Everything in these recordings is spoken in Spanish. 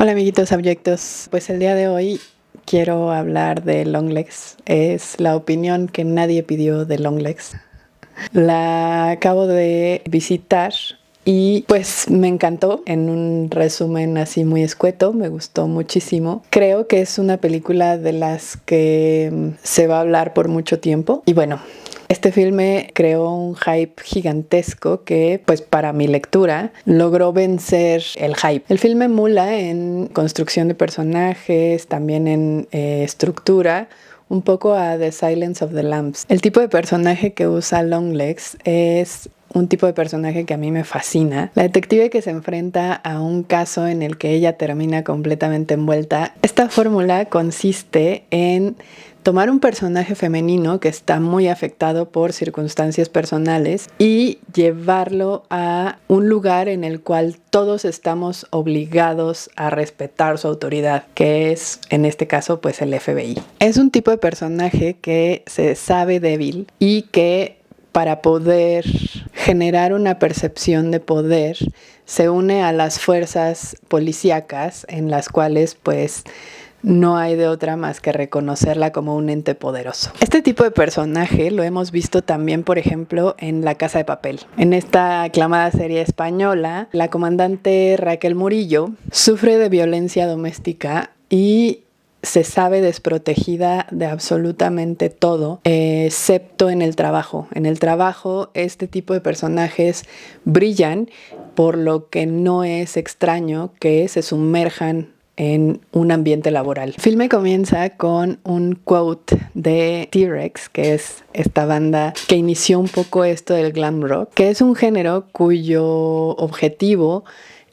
Hola amiguitos abyectos, pues el día de hoy quiero hablar de Longlegs. Es la opinión que nadie pidió de Longlegs. La acabo de visitar y pues me encantó. En un resumen así muy escueto, me gustó muchísimo. Creo que es una película de las que se va a hablar por mucho tiempo. Y bueno, este filme creó un hype gigantesco que, pues para mi lectura, logró vencer el hype. El filme emula en construcción de personajes, también en estructura, un poco a The Silence of the Lambs. El tipo de personaje que usa Longlegs es un tipo de personaje que a mí me fascina. La detective que se enfrenta a un caso en el que ella termina completamente envuelta. Esta fórmula consiste en tomar un personaje femenino que está muy afectado por circunstancias personales y llevarlo a un lugar en el cual todos estamos obligados a respetar su autoridad, que es, en este caso, pues el FBI. Es un tipo de personaje que se sabe débil y que para poder generar una percepción de poder se une a las fuerzas policíacas en las cuales pues no hay de otra más que reconocerla como un ente poderoso. Este tipo de personaje lo hemos visto también, por ejemplo, en La Casa de Papel. En esta aclamada serie española, la comandante Raquel Murillo sufre de violencia doméstica y se sabe desprotegida de absolutamente todo, excepto en el trabajo. En el trabajo, este tipo de personajes brillan, por lo que no es extraño que se sumerjan en un ambiente laboral. El filme comienza con un quote de T-Rex, que es esta banda que inició un poco esto del glam rock, que es un género cuyo objetivo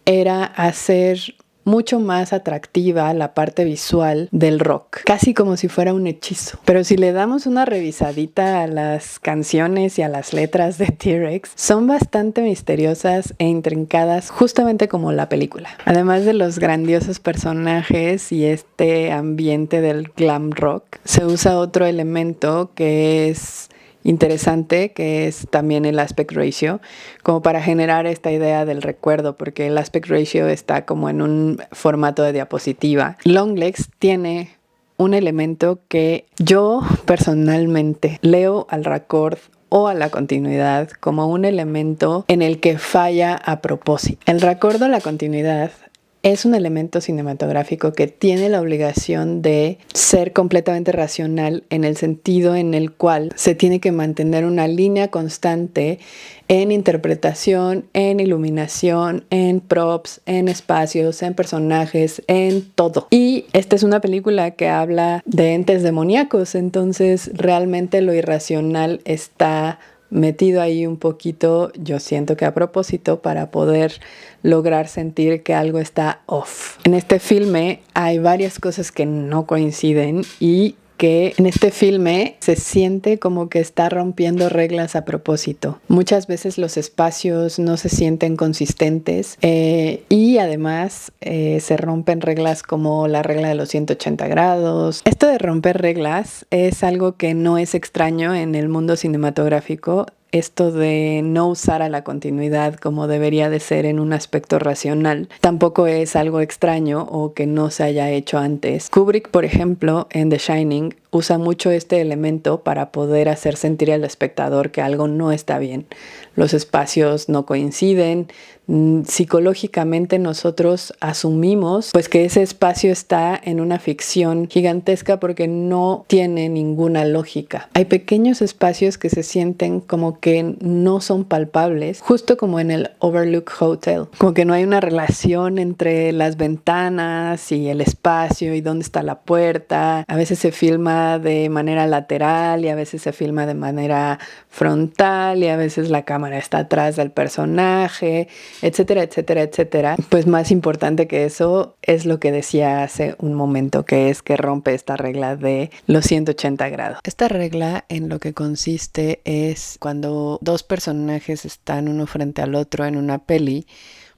era hacer mucho más atractiva la parte visual del rock, casi como si fuera un hechizo. Pero si le damos una revisadita a las canciones y a las letras de T-Rex, son bastante misteriosas e intrincadas, justamente como la película. Además de los grandiosos personajes y este ambiente del glam rock, se usa otro elemento que es interesante, que es también el aspect ratio, como para generar esta idea del recuerdo, porque el aspect ratio está como en un formato de diapositiva. Longlegs tiene un elemento que yo personalmente leo al raccord o a la continuidad como un elemento en el que falla a propósito. El raccord o la continuidad es un elemento cinematográfico que tiene la obligación de ser completamente racional en el sentido en el cual se tiene que mantener una línea constante en interpretación, en iluminación, en props, en espacios, en personajes, en todo. Y esta es una película que habla de entes demoníacos, entonces realmente lo irracional está metido ahí un poquito, yo siento que a propósito, para poder lograr sentir que algo está off. En este filme hay varias cosas que no coinciden y que en este filme se siente como que está rompiendo reglas a propósito. Muchas veces los espacios no se sienten consistentes y además se rompen reglas como la regla de los 180 grados. Esto de romper reglas es algo que no es extraño en el mundo cinematográfico. Esto de no usar a la continuidad como debería de ser en un aspecto racional tampoco es algo extraño o que no se haya hecho antes. Kubrick, por ejemplo, en The Shining, usa mucho este elemento para poder hacer sentir al espectador que algo no está bien. Los espacios no coinciden. Psicológicamente nosotros asumimos pues que ese espacio está en una ficción gigantesca porque no tiene ninguna lógica. Hay pequeños espacios que se sienten como que no son palpables, justo como en el Overlook Hotel, como que no hay una relación entre las ventanas y el espacio y dónde está la puerta. A veces se filma de manera lateral y a veces se filma de manera frontal y a veces la cámara está atrás del personaje, etcétera, etcétera, etcétera. Pues más importante que eso es lo que decía hace un momento, que es que rompe esta regla de los 180 grados. Esta regla en lo que consiste es cuando dos personajes están uno frente al otro en una peli,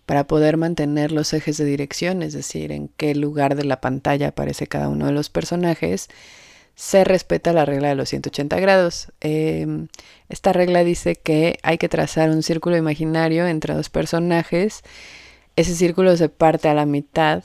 para poder mantener los ejes de dirección, es decir, en qué lugar de la pantalla aparece cada uno de los personajes, se respeta la regla de los 180 grados. Esta regla dice que hay que trazar un círculo imaginario entre dos personajes. Ese círculo se parte a la mitad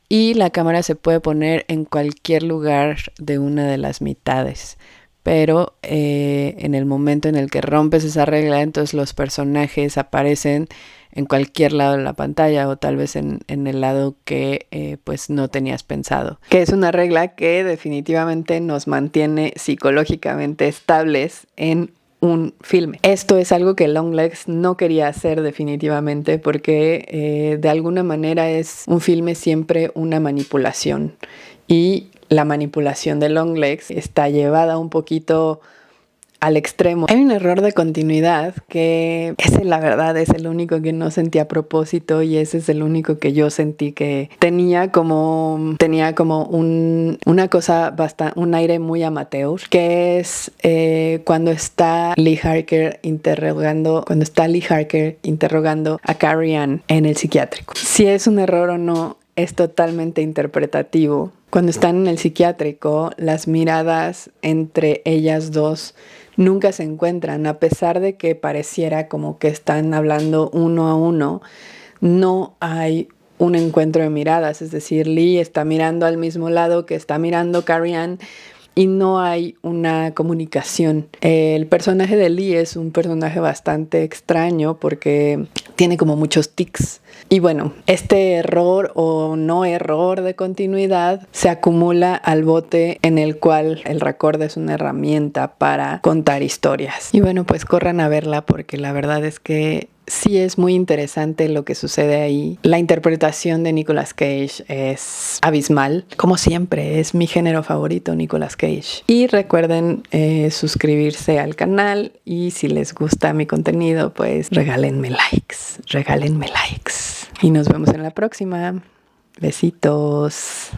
y la cámara se puede poner en cualquier lugar de una de las mitades. Pero en el momento en el que rompes esa regla, entonces los personajes aparecen en cualquier lado de la pantalla o tal vez en el lado que pues no tenías pensado. Que es una regla que definitivamente nos mantiene psicológicamente estables en un filme. Esto es algo que Longlegs no quería hacer definitivamente porque de alguna manera es un filme siempre una manipulación y la manipulación de Longlegs está llevada un poquito al extremo. Hay un error de continuidad que ese, la verdad, es el único que no sentí a propósito y ese es el único que yo sentí que tenía como una cosa bastante, un aire muy amateur, que es cuando está Lee Harker interrogando a Carrie Ann en el psiquiátrico. Si es un error o no, es totalmente interpretativo. Cuando están en el psiquiátrico, las miradas entre ellas dos nunca se encuentran, a pesar de que pareciera como que están hablando uno a uno, no hay un encuentro de miradas, es decir, Lee está mirando al mismo lado que está mirando Carrie Ann y no hay una comunicación. El personaje de Lee es un personaje bastante extraño porque tiene como muchos tics. Y bueno, este error o no error de continuidad se acumula al bote en el cual el record es una herramienta para contar historias. Y bueno, pues corran a verla porque la verdad es que sí es muy interesante lo que sucede ahí. La interpretación de Nicolas Cage es abismal. Como siempre, es mi género favorito, Nicolas Cage. Y recuerden suscribirse al canal y si les gusta mi contenido, pues regálenme likes. Y nos vemos en la próxima. Besitos.